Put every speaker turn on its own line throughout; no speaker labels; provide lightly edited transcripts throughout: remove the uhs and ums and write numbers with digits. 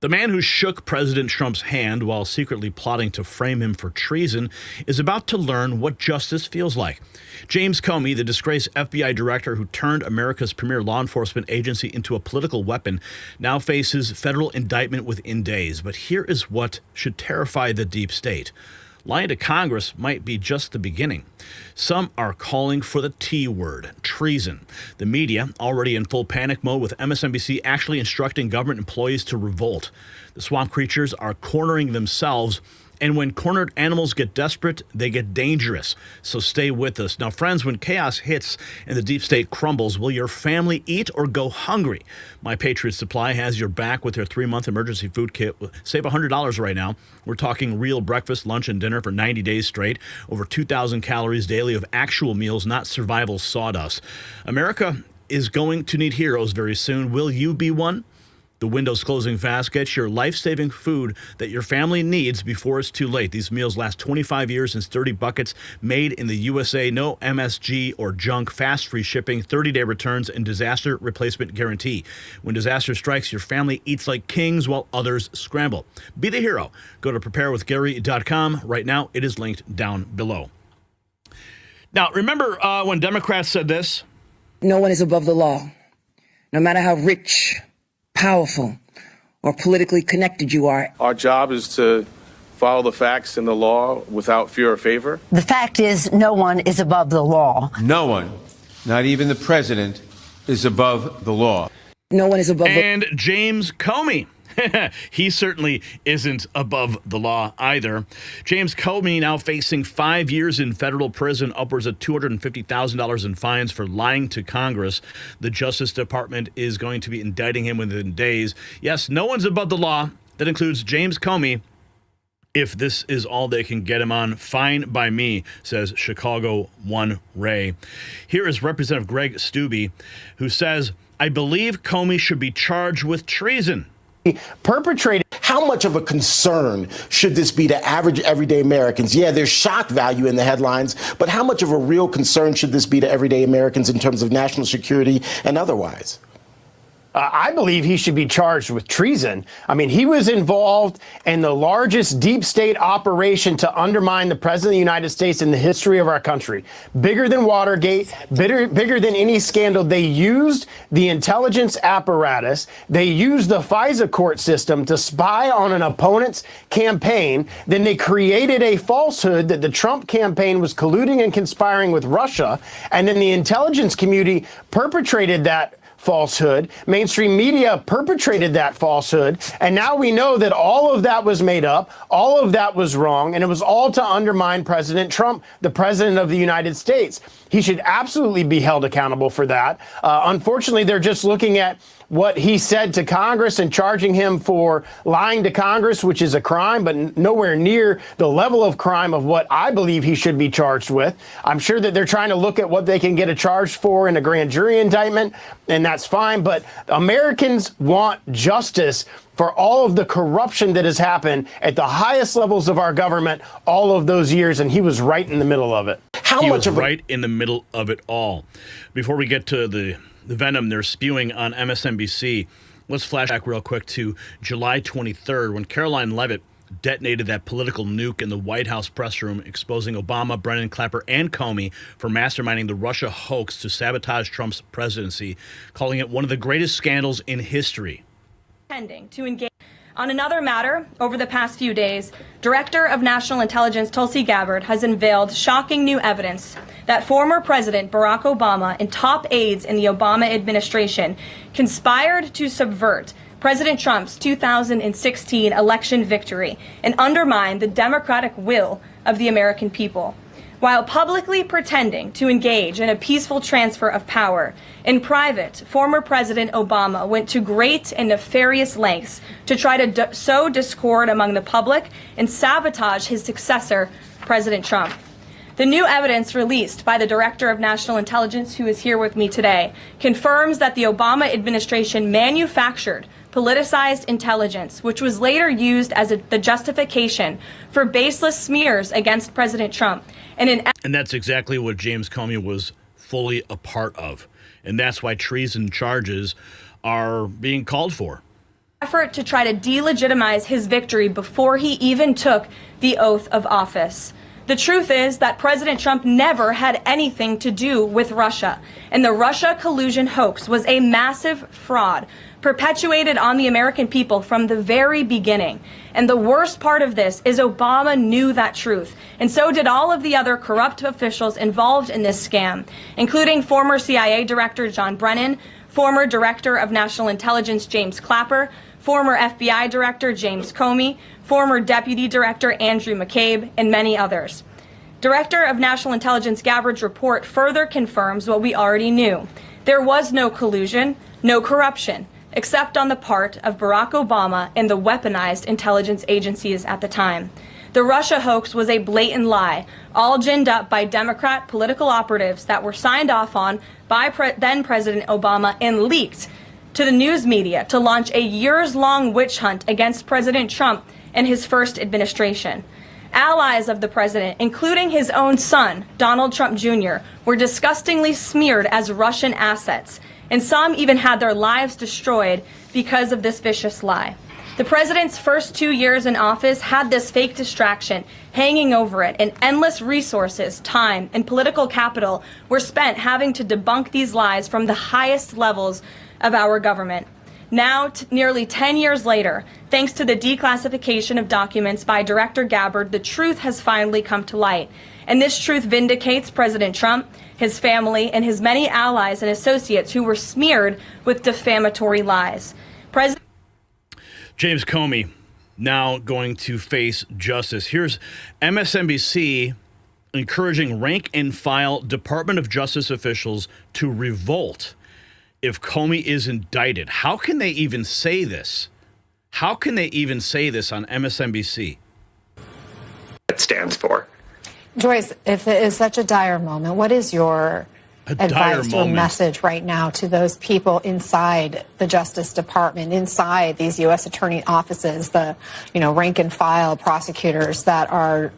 The man who shook President Trump's hand while secretly plotting to frame him for treason is about to learn what justice feels like. James Comey, the disgraced FBI director who turned America's premier law enforcement agency into a political weapon, now faces federal indictment within days. But here is what should terrify the deep state. Lying to Congress might be just the beginning. Some are calling for the T word, treason. The media, already in full panic mode, with MSNBC actually instructing government employees to revolt. The swamp creatures are cornering themselves, and when cornered animals get desperate, they get dangerous. So stay with us. Now, friends, when chaos hits and the deep state crumbles, will your family eat or go hungry? My Patriot Supply has your back with their 3-month emergency food kit. Save $100 right now. We're talking real breakfast, lunch, and dinner for 90 days straight. Over 2,000 calories daily of actual meals, not survival sawdust. America is going to need heroes very soon. Will you be one? The window's closing fast. Get your life-saving food that your family needs before it's too late. These meals last 25 years in sturdy buckets, made in the USA, no MSG or junk, fast free shipping, 30-day returns, and disaster replacement guarantee. When disaster strikes, your family eats like kings while others scramble. Be the hero. Go to preparewithgary.com. Right now, it is linked down below. Now, remember when Democrats said this?
No one is above the law, no matter how rich, powerful, or politically connected you are.
Our job is to follow the facts and the law without fear or favor.
The fact is, no one is above the law.
No one, not even the president, is above the law.
No one is above the law.
And James Comey. He certainly isn't above the law either. James Comey now facing 5 years in federal prison, upwards of $250,000 in fines for lying to Congress. The Justice Department is going to be indicting him within days. Yes, no one's above the law. That includes James Comey. If this is all they can get him on, fine by me, says Chicago One Ray. Here is Representative Greg Steube, who says, I believe Comey should be charged with treason.
Perpetrated. How much of a concern should this be to average everyday Americans? Yeah, there's shock value in the headlines, but how much of a real concern should this be to everyday Americans in terms of national security and otherwise?
I believe he should be charged with treason. I mean, he was involved in the largest deep state operation to undermine the president of the United States in the history of our country. Bigger than Watergate, bigger than any scandal. They used the intelligence apparatus. They used the FISA court system to spy on an opponent's campaign. Then they created a falsehood that the Trump campaign was colluding and conspiring with Russia. And then the intelligence community perpetrated that falsehood. Mainstream media perpetrated that falsehood. And now we know that all of that was made up. All of that was wrong. And it was all to undermine President Trump, the president of the United States. He should absolutely be held accountable for that. Unfortunately, they're just looking at what he said to Congress and charging him for lying to Congress, which is a crime, but nowhere near the level of crime of what I believe he should be charged with. I'm sure that they're trying to look at what they can get a charge for in a grand jury indictment, and that's fine. But Americans want justice for all of the corruption that has happened at the highest levels of our government all of those years, and he was right in the middle of it.
He was right in the middle of it all. Before we get to the venom they're spewing on MSNBC, let's flash back real quick to July 23rd when Caroline Leavitt detonated that political nuke in the White House press room, exposing Obama, Brennan, Clapper, and Comey for masterminding the Russia hoax to sabotage Trump's presidency, calling it one of the greatest scandals in history.
Impending to engage. On another matter, over the past few days, Director of National Intelligence Tulsi Gabbard has unveiled shocking new evidence that former President Barack Obama and top aides in the Obama administration conspired to subvert President Trump's 2016 election victory and undermine the democratic will of the American people. While publicly pretending to engage in a peaceful transfer of power, in private, former President Obama went to great and nefarious lengths to try to sow discord among the public and sabotage his successor, President Trump. The new evidence released by the Director of National Intelligence, who is here with me today, confirms that the Obama administration manufactured politicized intelligence, which was later used as the justification for baseless smears against President Trump. And
that's exactly what James Comey was fully a part of. And that's why treason charges are being called for.
effort to try to delegitimize his victory before he even took the oath of office. The truth is that President Trump never had anything to do with Russia, and the Russia collusion hoax was a massive fraud perpetuated on the American people from the very beginning. And the worst part of this is Obama knew that truth, and so did all of the other corrupt officials involved in this scam, including former CIA Director John Brennan, former Director of National Intelligence James Clapper, former FBI Director James Comey, former Deputy Director Andrew McCabe, and many others. Director of National Intelligence Gabbard's report further confirms what we already knew. There was no collusion, no corruption, except on the part of Barack Obama and the weaponized intelligence agencies at the time. The Russia hoax was a blatant lie, all ginned up by Democrat political operatives that were signed off on by then President Obama and leaked to the news media to launch a years-long witch hunt against President Trump and his first administration. Allies of the president, including his own son, Donald Trump Jr., were disgustingly smeared as Russian assets, and some even had their lives destroyed because of this vicious lie. The president's first 2 years in office had this fake distraction hanging over it, and endless resources, time, and political capital were spent having to debunk these lies from the highest levels of our government. Now, nearly 10 years later, thanks to the declassification of documents by Director Gabbard, the truth has finally come to light. And this truth vindicates President Trump, his family, and his many allies and associates who were smeared with defamatory lies.
James Comey now going to face justice. Here's MSNBC encouraging rank-and-file Department of Justice officials to revolt if Comey is indicted. How can they even say this? How can they even say this on MSNBC?
It stands for.
Joyce, if it is such a dire moment, what is your advice or message right now to those people inside the Justice Department, inside these U.S. attorney offices, the rank and file prosecutors that are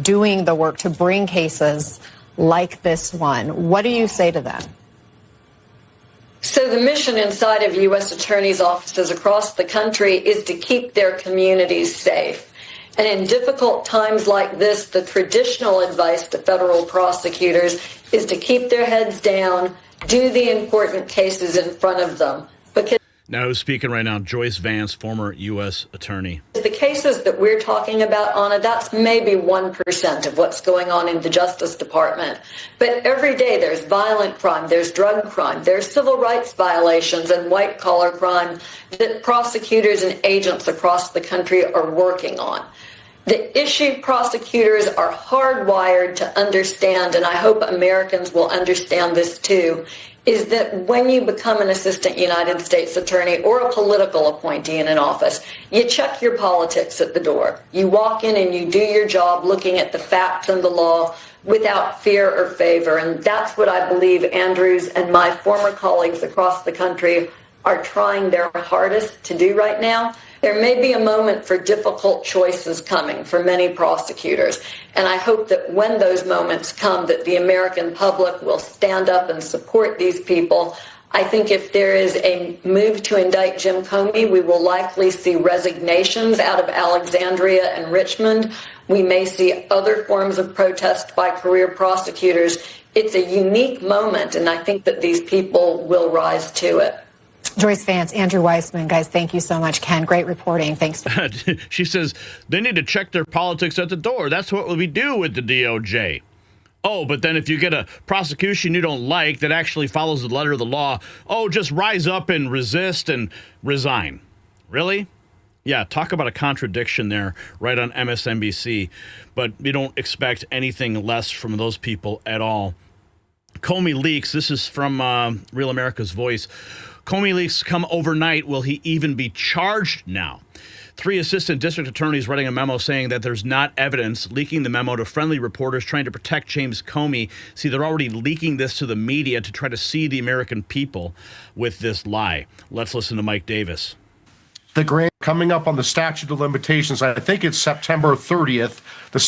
doing the work to bring cases like this one? What do you say to them?
So the mission inside of U.S. attorneys' offices across the country is to keep their communities safe. And in difficult times like this, the traditional advice to federal prosecutors is to keep their heads down, do the important cases in front of them. Because
now, who's speaking right now? Joyce Vance, former U.S. attorney.
the cases that we're talking about, Anna, that's maybe 1% of what's going on in the Justice Department. But every day there's violent crime, there's drug crime, there's civil rights violations and white-collar crime that prosecutors and agents across the country are working on. The issue prosecutors are hardwired to understand, and I hope Americans will understand this too, is that when you become an assistant United States attorney or a political appointee in an office, you check your politics at the door. You walk in and you do your job looking at the facts and the law without fear or favor. And that's what I believe Andrews and my former colleagues across the country are trying their hardest to do right now. There may be a moment for difficult choices coming for many prosecutors, and I hope that when those moments come that the American public will stand up and support these people. I think if there is a move to indict Jim Comey, we will likely see resignations out of Alexandria and Richmond. We may see other forms of protest by career prosecutors. It's a unique moment, and I think that these people will rise to it.
Joyce Vance, Andrew Weissman, guys, thank you so much. Ken, great reporting. Thanks.
She says they need to check their politics at the door. That's what we do with the DOJ. Oh, but then if you get a prosecution you don't like that actually follows the letter of the law, oh, just rise up and resist and resign. Really? Yeah, talk about a contradiction there right on MSNBC. But we don't expect anything less from those people at all. Comey leaks. This is from Real America's Voice. Comey leaks come overnight. Will he even be charged now? 3 assistant district attorneys writing a memo saying that there's not evidence, leaking the memo to friendly reporters trying to protect James Comey. See, they're already leaking this to the media to try to see the American people with this lie. Let's listen to Mike Davis.
The grant coming up on the statute of limitations, I think it's September 30th, the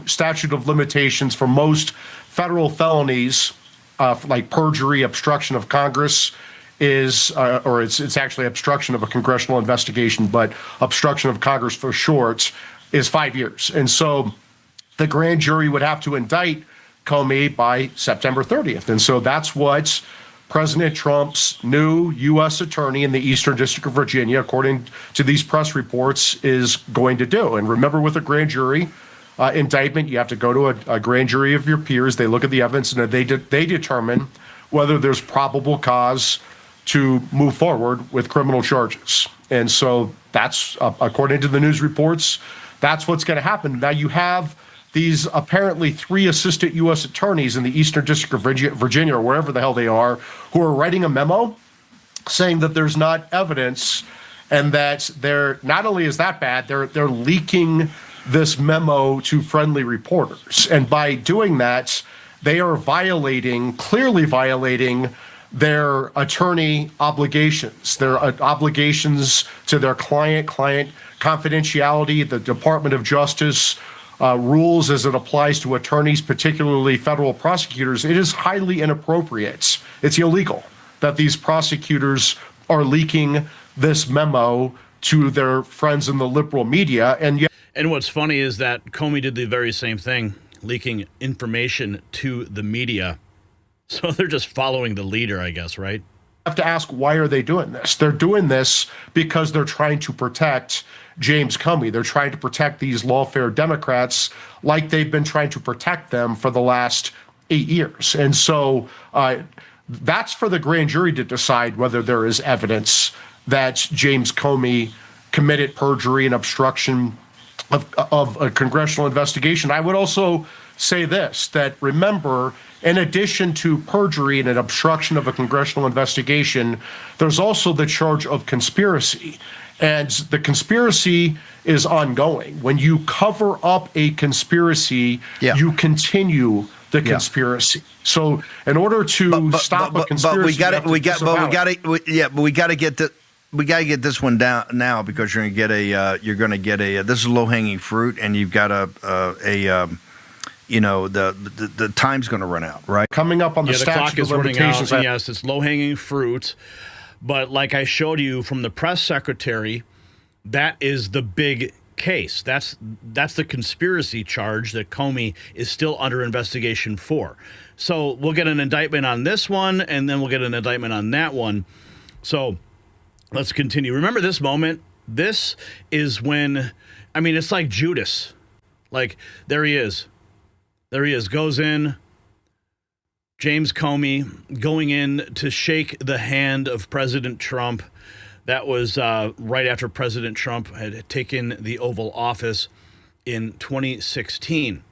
statute of limitations for most federal felonies, like perjury, obstruction of Congress, is, or it's actually obstruction of a congressional investigation, but obstruction of Congress for short, is 5 years. And so the grand jury would have to indict Comey by September 30th. And so that's what President Trump's new U.S. attorney in the Eastern District of Virginia, according to these press reports, is going to do. And remember, with a grand jury indictment, you have to go to a grand jury of your peers. They look at the evidence and they determine whether there's probable cause to move forward with criminal charges. And so that's, according to the news reports, that's what's going to happen. Now you have these apparently 3 assistant U.S. attorneys in the Eastern District of Virginia, or wherever the hell they are, who are writing a memo saying that there's not evidence, and that they're, not only is that bad, they're leaking this memo to friendly reporters. And by doing that, they are clearly violating their attorney obligations, their obligations to their client confidentiality, the Department of Justice rules as it applies to attorneys, particularly federal prosecutors. It is highly inappropriate. It's illegal that these prosecutors are leaking this memo to their friends in the liberal media. And
what's funny is that Comey did the very same thing, leaking information to the media. So they're just following the leader, I guess, right?
Have to ask, why are they doing this? They're doing this because they're trying to protect James Comey. They're trying to protect these lawfare Democrats like they've been trying to protect them for the last 8 years. And so that's for the grand jury to decide whether there is evidence that James Comey committed perjury and obstruction of a congressional investigation. I would also say this, that remember, in addition to perjury and an obstruction of a congressional investigation, there's also the charge of conspiracy. And the conspiracy is ongoing. When you cover up a conspiracy, you continue the conspiracy. So in order to stop a conspiracy,
we got to get this one down now, because you're going to get a this is low hanging fruit, and you've got the time's going to run out, right?
Coming up on the statute of limitations.
Yes, it's low hanging fruit. But like I showed you from the press secretary, that is the big case. That's the conspiracy charge that Comey is still under investigation for. So we'll get an indictment on this one, and then we'll get an indictment on that one. So let's continue. Remember this moment? This is when, I mean, it's like Judas. Like, there he is. There he is. Goes in. James Comey going in to shake the hand of President Trump. That was right after President Trump had taken the Oval Office in 2016.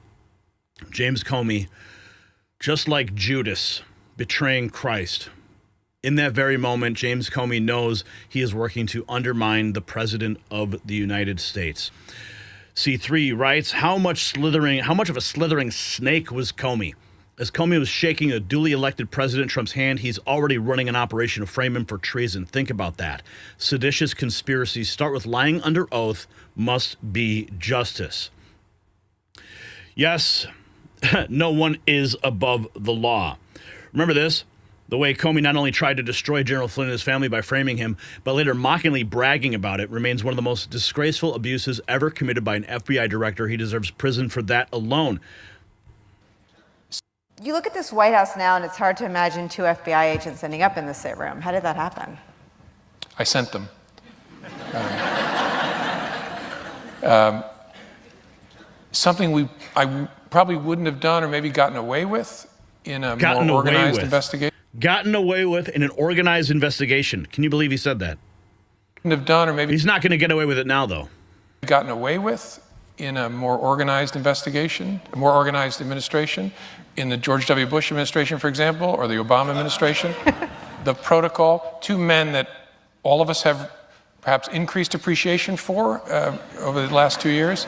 James Comey, just like Judas, betraying Christ. In that very moment, James Comey knows he is working to undermine the President of the United States. C3 writes, how much of a slithering snake was Comey? As Comey was shaking a duly elected President Trump's hand, he's already running an operation to frame him for treason. Think about that. Seditious conspiracies start with lying under oath, must be justice. Yes, no one is above the law. Remember this? The way Comey not only tried to destroy General Flynn and his family by framing him, but later mockingly bragging about it, remains one of the most disgraceful abuses ever committed by an FBI director. He deserves prison for that alone.
You look at this White House now, and it's hard to imagine 2 FBI agents ending up in the same room. How did that happen?
I sent them. Something I probably wouldn't have done, or maybe gotten away with in a more organized investigation.
Gotten away with in an organized investigation. Can you believe he said that?
Wouldn't have done, or maybe
he's not going to get away with it now, though.
Gotten away with in a more organized investigation, a more organized administration, in the George W. Bush administration, for example, or the Obama administration. The protocol, 2 men that all of us have perhaps increased appreciation for over the last 2 years.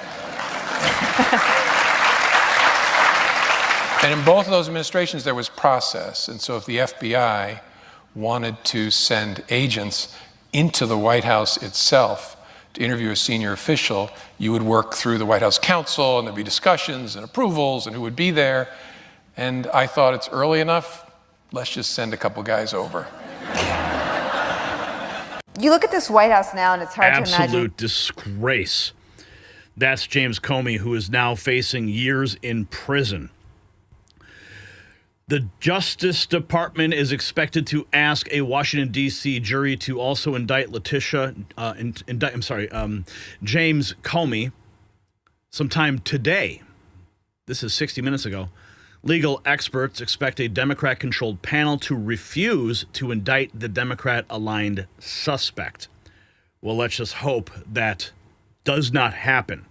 And in both of those administrations, there was process. And so if the FBI wanted to send agents into the White House itself to interview a senior official, you would work through the White House counsel, and there'd be discussions and approvals and who would be there. And I thought, it's early enough, let's just send a couple guys over.
You look at this White House now, and it's hard to imagine.
Absolute disgrace. That's James Comey, who is now facing years in prison. The Justice Department is expected to ask a Washington, D.C. jury to also indict James Comey sometime today. This is 60 minutes ago. Legal experts expect a Democrat-controlled panel to refuse to indict the Democrat-aligned suspect. Well, let's just hope that does not happen.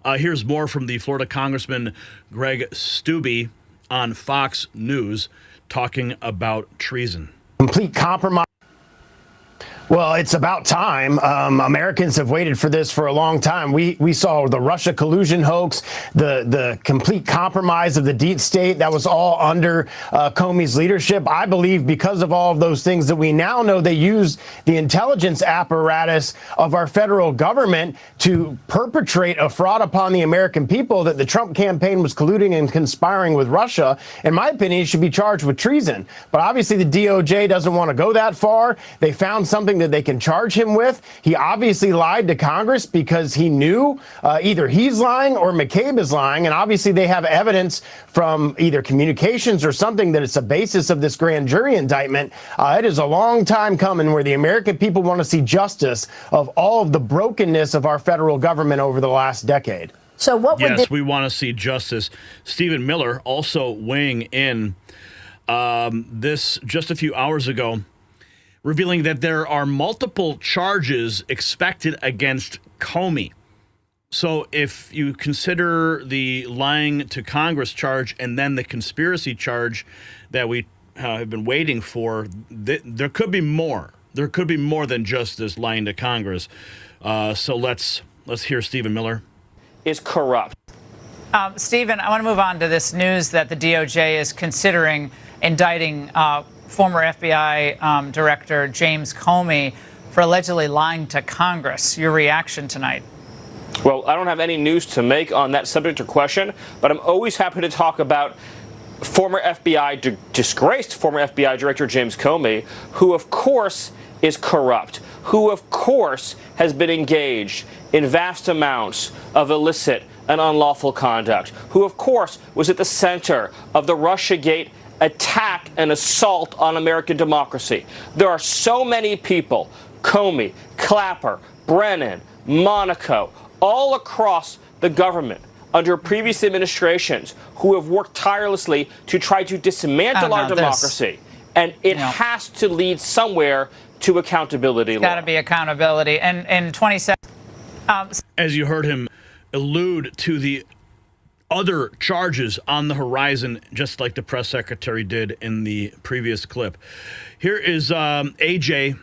Here's more from the Florida Congressman Greg Steube on Fox News talking about treason.
Complete compromise. Well, it's about time. Americans have waited for this for a long time. We saw the Russia collusion hoax, the complete compromise of the deep state. That was all under Comey's leadership. I believe because of all of those things that we now know, they used the intelligence apparatus of our federal government to perpetrate a fraud upon the American people, that the Trump campaign was colluding and conspiring with Russia. In my opinion, he should be charged with treason. But obviously the DOJ doesn't want to go that far. They found something that they can charge him with. He obviously lied to Congress because he knew either he's lying or McCabe is lying. And obviously they have evidence from either communications or something that it's a basis of this grand jury indictment. It is a long time coming where the American people want to see justice of all of the brokenness of our federal government over the last decade.
So what would
Yes, we want to see justice. Stephen Miller also weighing in this just a few hours ago, revealing that there are multiple charges expected against Comey. So if you consider the lying to Congress charge and then the conspiracy charge that we have been waiting for, there could be more. There could be more than just this lying to Congress. So let's hear Stephen Miller.
Is corrupt.
Stephen, I want to move on to this news that the DOJ is considering indicting former FBI Director James Comey for allegedly lying to Congress. Your reaction tonight?
Well, I don't have any news to make on that subject or question, but I'm always happy to talk about disgraced former FBI Director James Comey, who of course is corrupt, who of course has been engaged in vast amounts of illicit and unlawful conduct, who of course was at the center of the Russiagate attack and assault on American democracy. There are so many people, Comey, Clapper, Brennan, Monaco, all across the government under previous administrations who have worked tirelessly to try to dismantle our democracy. And it has to lead somewhere to accountability.
Got to be accountability. And in 27.
As you heard him allude to the other charges on the horizon, just like the press secretary did in the previous clip. Here is AJ,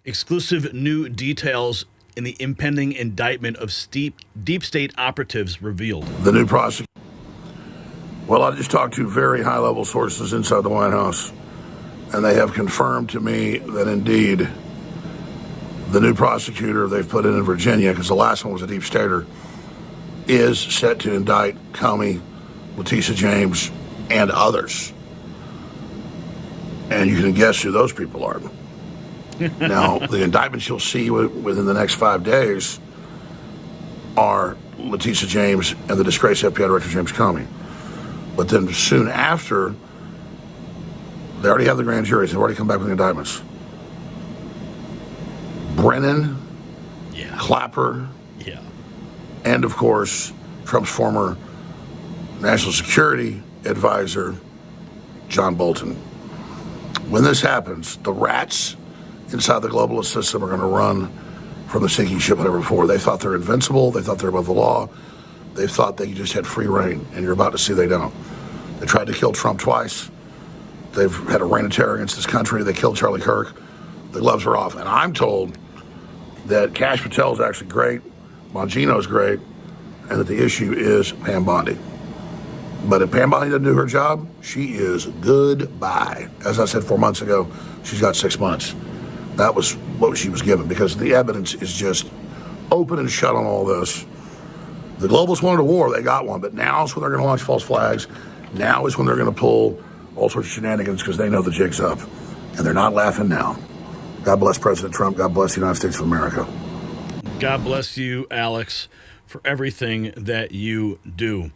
exclusive new details in the impending indictment of deep state operatives revealed.
The new prosecutor. Well, I just talked to very high-level sources inside the White House, and they have confirmed to me that indeed the new prosecutor they've put in Virginia, because the last one was a deep stater, is set to indict Comey, Letitia James, and others. And you can guess who those people are. Now, the indictments you'll see within the next 5 days are Letitia James and the disgraced FBI Director James Comey. But then soon after, they already have the grand juries. They've already come back with the indictments. Brennan, Clapper, and of course, Trump's former national security advisor, John Bolton. When this happens, the rats inside the globalist system are going to run from the sinking ship like never before. They thought they're invincible. They thought they're above the law. They thought they just had free reign, and you're about to see they don't. They tried to kill Trump twice. They've had a reign of terror against this country. They killed Charlie Kirk. The gloves are off. And I'm told that Kash Patel is actually great, Bongino's great, and that the issue is Pam Bondi. But if Pam Bondi doesn't do her job, she is goodbye. As I said 4 months ago, she's got 6 months. That was what she was given, because the evidence is just open and shut on all this. The globalists wanted a war, they got one, but now is when they're going to launch false flags. Now is when they're going to pull all sorts of shenanigans, because they know the jig's up. And they're not laughing now. God bless President Trump. God bless the United States of America.
God bless you, Alex, for everything that you do.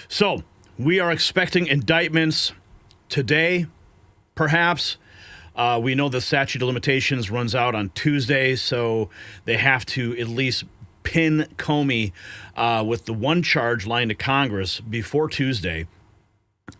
So we are expecting indictments today, perhaps. We know the statute of limitations runs out on Tuesday, so they have to at least pin Comey with the one charge lying to Congress before Tuesday.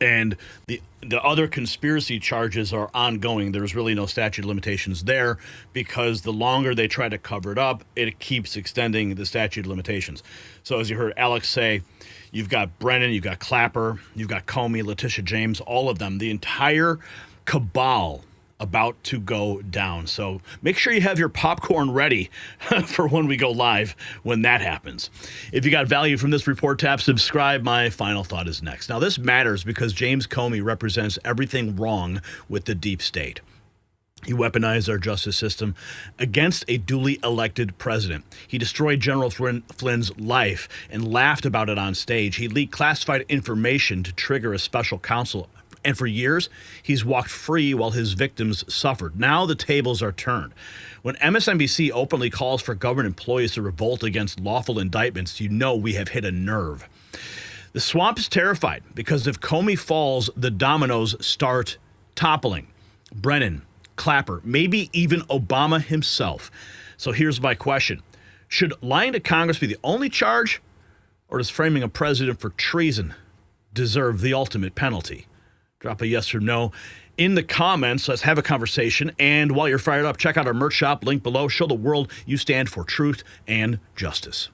And the other conspiracy charges are ongoing. There's really no statute of limitations there because the longer they try to cover it up, it keeps extending the statute of limitations. So as you heard Alex say, you've got Brennan, you've got Clapper, you've got Comey, Letitia James, all of them, the entire cabal about to go down. So make sure you have your popcorn ready for when we go live when that happens. If you got value from this report, tap subscribe. My final thought is next. Now, this matters because James Comey represents everything wrong with the deep state. He weaponized our justice system against a duly elected president. He destroyed General Flynn's life and laughed about it on stage. He leaked classified information to trigger a special counsel. And for years, he's walked free while his victims suffered. Now the tables are turned. When MSNBC openly calls for government employees to revolt against lawful indictments, you know we have hit a nerve. The swamp is terrified because if Comey falls, the dominoes start toppling. Brennan, Clapper, maybe even Obama himself. So here's my question. Should lying to Congress be the only charge, or does framing a president for treason deserve the ultimate penalty? Drop a yes or no in the comments. Let's have a conversation. And while you're fired up, check out our merch shop, link below. Show the world you stand for truth and justice.